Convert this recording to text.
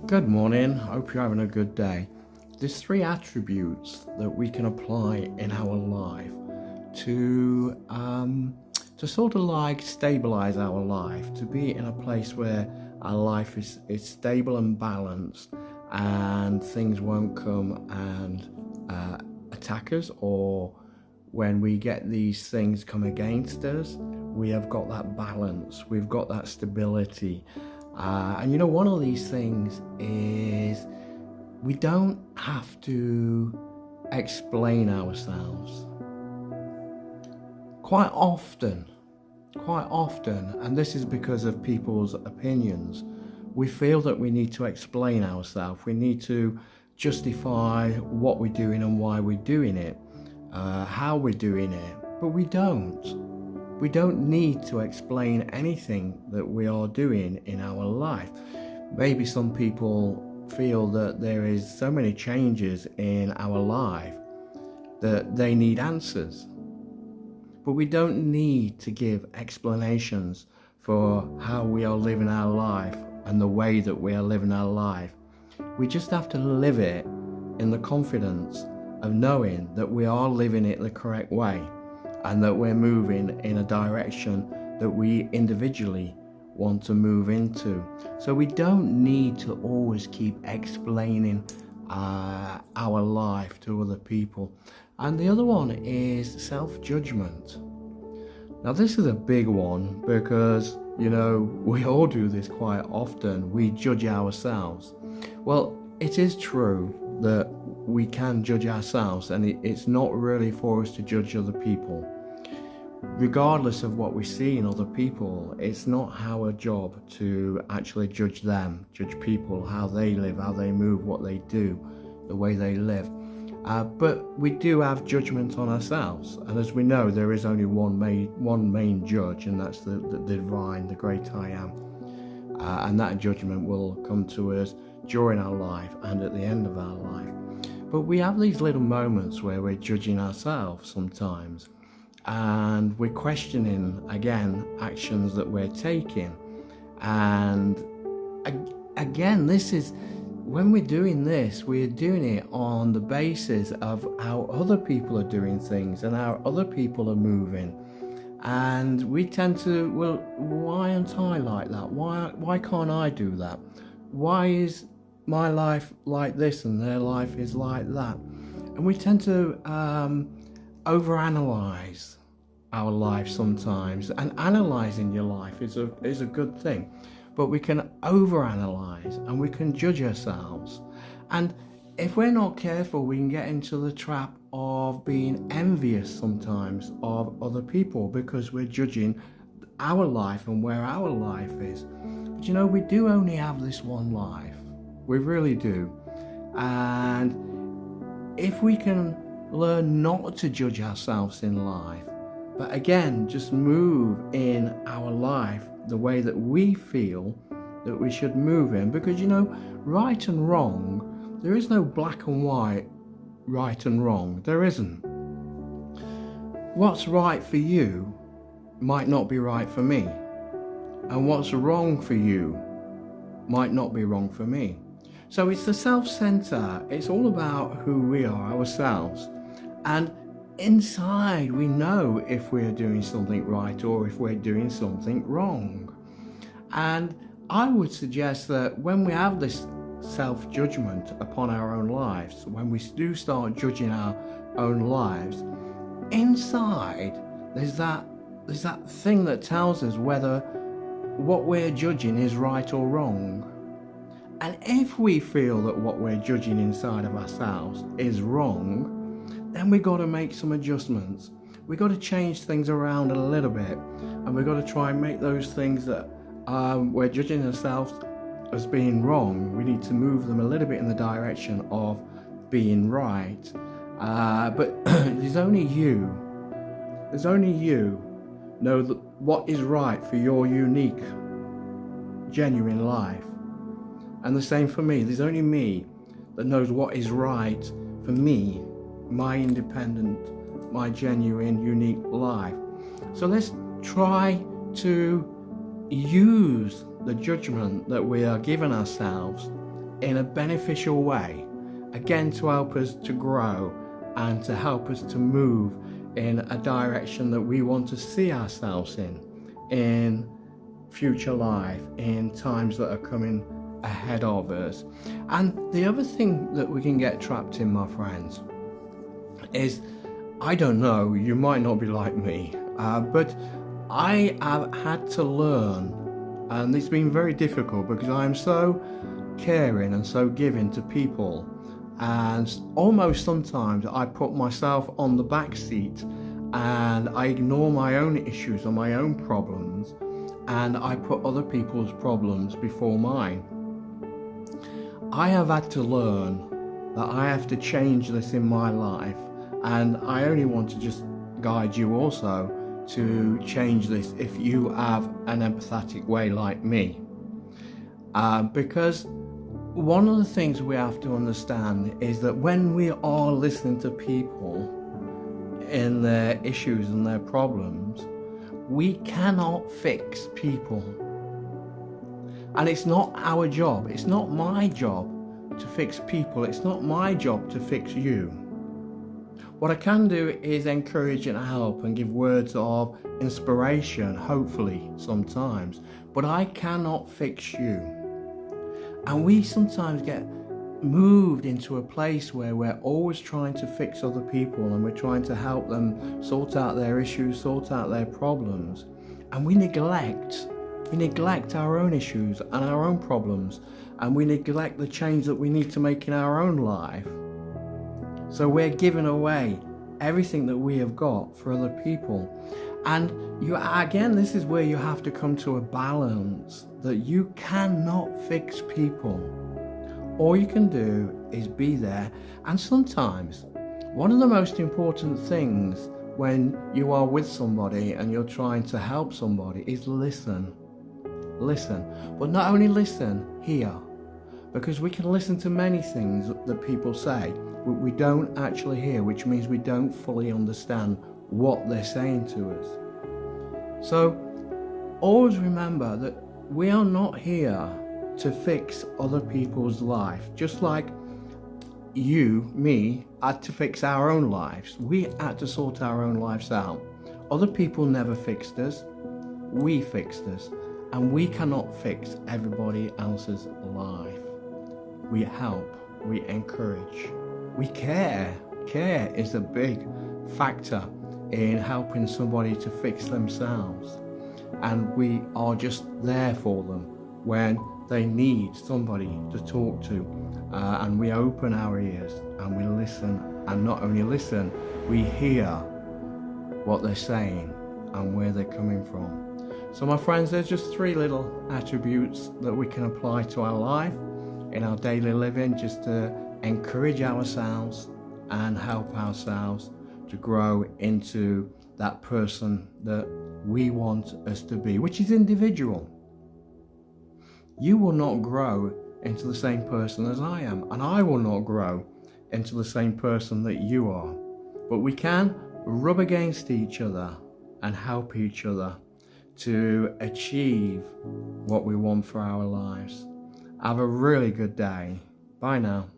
Good morning. Hope you're having a good day. There's three attributes that we can apply in our life to sort of like stabilize our life, to be in a place where our life is stable and balanced, and things won't come and attack us, or when we get these things come against us, we have got that balance, we've got that stability. And one of these things is we don't have to explain ourselves. Quite often, and this is because of people's opinions, we feel that we need to explain ourselves. We need to justify what we're doing and why we're doing it, how we're doing it, but we don't. We don't need to explain anything that we are doing in our life. Maybe some people feel that there is so many changes in our life that they need answers. But we don't need to give explanations for how we are living our life and the way that we are living our life. We just have to live it in the confidence of knowing that we are living it the correct way, and that we're moving in a direction that we individually want to move into. So we don't need to always keep explaining our life to other people. And the other one is self-judgment. Now this is a big one because, we all do this quite often. We judge ourselves. Well, it is true that we can judge ourselves, and it's not really for us to judge other people. Regardless of what we see in other people, it's not our job to actually judge them, judge people, how they live, how they move, what they do, the way they live. But we do have judgment on ourselves, and as we know, there is only one main judge, and that's the divine, the great I am. And that judgment will come to us during our life and at the end of our life. But we have these little moments where we're judging ourselves sometimes, and we're questioning again actions that we're taking. And again, this is when we're doing this, we're doing it on the basis of how other people are doing things and how other people are moving. And we tend to, well, why aren't I like that? Why can't I do that? Why is my life like this and their life is like that? And we tend to overanalyze our life sometimes. And analyzing your life is a good thing. But we can overanalyze and we can judge ourselves. And if we're not careful, we can get into the trap of being envious sometimes of other people because we're judging our life and where our life is. But we do only have this one life. We really do. And if we can learn not to judge ourselves in life, but again, just move in our life the way that we feel that we should move in, because right and wrong, there is no black and white, right and wrong. There isn't. What's right for you might not be right for me, and what's wrong for you might not be wrong for me. So it's the self-center. It's all about who we are, ourselves. And inside we know if we're doing something right or if we're doing something wrong. And I would suggest that when we have this self-judgment upon our own lives, when we do start judging our own lives, inside there's that thing that tells us whether what we're judging is right or wrong. And if we feel that what we're judging inside of ourselves is wrong, then we got to make some adjustments. We got to change things around a little bit, and we got to try and make those things that we're judging ourselves as being wrong. We need to move them a little bit in the direction of being right. But there's only you know that what is right for your unique, genuine life. And the same for me. There's only me that knows what is right for me, my independent, my genuine, unique life. So let's try to use the judgment that we are giving ourselves in a beneficial way, again to help us to grow and to help us to move in a direction that we want to see ourselves in future life, in times that are coming ahead of us. And the other thing that we can get trapped in, my friends, is, I don't know, you might not be like me, but I have had to learn, and it's been very difficult because I am so caring and so giving to people, and almost sometimes I put myself on the back seat and I ignore my own issues or my own problems, and I put other people's problems before mine. I have had to learn that I have to change this in my life, and I only want to just guide you also to change this if you have an empathetic way like me. Because one of the things we have to understand is that when we are listening to people in their issues and their problems, we cannot fix people. And it's not our job, it's not my job to fix people, it's not my job to fix you. What I can do is encourage and help and give words of inspiration, hopefully sometimes, but I cannot fix you. And we sometimes get moved into a place where we're always trying to fix other people and we're trying to help them sort out their issues, sort out their problems, and we neglect our own issues and our own problems, and we neglect the change that we need to make in our own life. So we're giving away everything that we have got for other people. And again, this is where you have to come to a balance, that you cannot fix people. All you can do is be there. And sometimes one of the most important things when you are with somebody and you're trying to help somebody is listen. Listen. But not only listen, hear. Because we can listen to many things that people say, but we don't actually hear, which means we don't fully understand what they're saying to us. So always remember that we are not here to fix other people's life, just like you, me, had to fix our own lives. We had to sort our own lives out. Other people never fixed us, we fixed us, and we cannot fix everybody else's life. We help, we encourage, we care. Care is a big factor in helping somebody to fix themselves, and we are just there for them when they need somebody to talk to, and we open our ears and we listen, and not only listen, we hear what they're saying and where they're coming from. So my friends, there's just 3 little attributes that we can apply to our life in our daily living, just to encourage ourselves and help ourselves to grow into that person that we want us to be, which is individual. You will not grow into the same person as I am, and I will not grow into the same person that you are. But we can rub against each other and help each other to achieve what we want for our lives. Have a really good day. Bye now.